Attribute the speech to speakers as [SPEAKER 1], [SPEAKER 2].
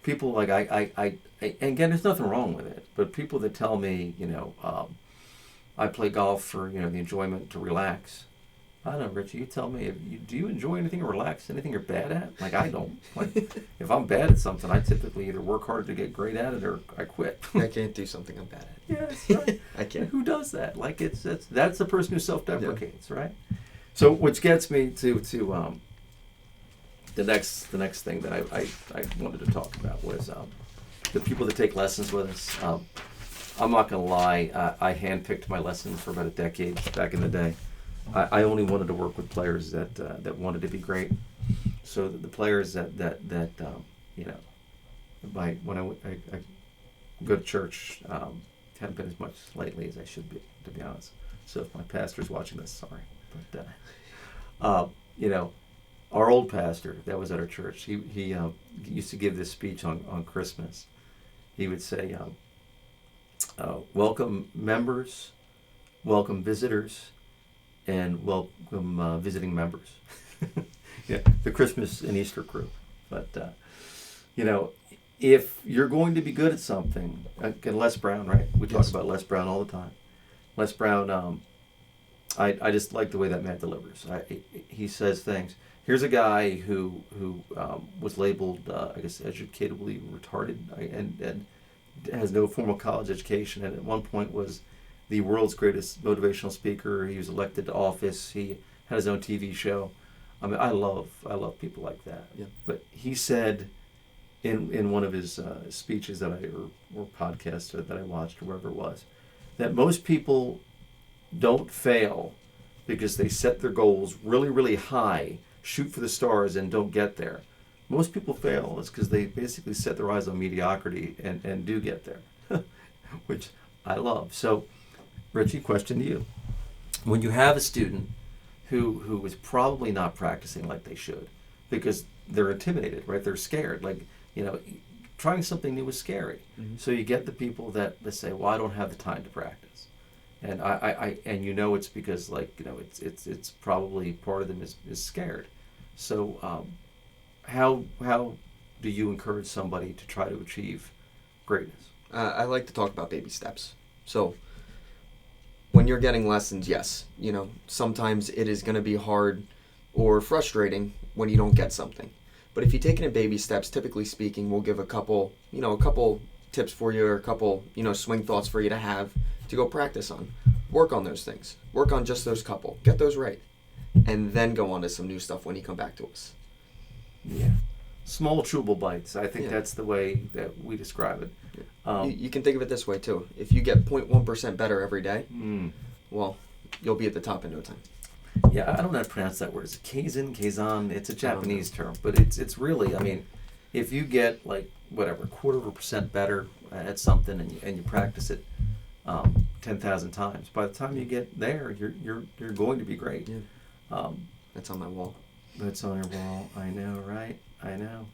[SPEAKER 1] people like and again, there's nothing wrong with it, but people that tell me, I play golf for, the enjoyment to relax. I don't know, Richie, you tell me, do you enjoy anything or relax, anything you're bad at? Like, I don't. Like, if I'm bad at something, I typically either work hard to get great at it or I quit.
[SPEAKER 2] I can't do something I'm bad at.
[SPEAKER 1] Yes, right.
[SPEAKER 2] I can't.
[SPEAKER 1] Who does that? Like, that's the person who self-deprecates, right? So, which gets me to the next thing that I wanted to talk about was the people that take lessons with us. I'm not going to lie, I handpicked my lessons for about a decade back in the day. I only wanted to work with players that wanted to be great. So the players that when I go to church, haven't been as much lately as I should be, to be honest. So if my pastor's watching this, sorry. But our old pastor that was at our church, he used to give this speech on Christmas. He would say, "Welcome members, welcome visitors, and welcome visiting members." Yeah, the Christmas and Easter crew. But if you're going to be good at something, again, Les Brown, right? We talk about Les Brown all the time. Les Brown, I just like the way that man delivers. He says things. Here's a guy who was labeled, I guess, educatively retarded and has no formal college education, and at one point was the world's greatest motivational speaker. He was elected to office. He had his own TV show. I mean, I love people like that.
[SPEAKER 2] Yeah.
[SPEAKER 1] But he said in one of his speeches that or podcasts that I watched or wherever it was, that most people don't fail because they set their goals really, really high, shoot for the stars, and don't get there. Most people fail is because they basically set their eyes on mediocrity and do get there, which I love. So, Richie, question to you. When you have a student who is probably not practicing like they should because they're intimidated, right? They're scared. Like, trying something new is scary. Mm-hmm. So you get the people that say, well, I don't have the time to practice. And it's because it's probably part of them is scared. So how do you encourage somebody to try to achieve greatness?
[SPEAKER 2] I like to talk about baby steps. So when you're getting lessons, yes, sometimes it is going to be hard or frustrating when you don't get something. But if you take it in baby steps, typically speaking, we'll give a couple tips for you or a couple, swing thoughts for you to have to go practice on. Work on those things. Work on just those couple. Get those right. And then go on to some new stuff when you come back to us.
[SPEAKER 1] Yeah. Small, chewable bites. I think that's the way that we describe it.
[SPEAKER 2] Yeah. You can think of it this way, too. If you get 0.1% better every day, well, you'll be at the top in no time.
[SPEAKER 1] Yeah, I don't know how to pronounce that word. Is it Kaizen? It's a Japanese term. But it's really, I mean, if you get, whatever, 0.25% better at something and you practice it 10,000 times, by the time you get there, you're going to be great.
[SPEAKER 2] Yeah. That's on my wall.
[SPEAKER 1] That's on your wall. I know, right? I know.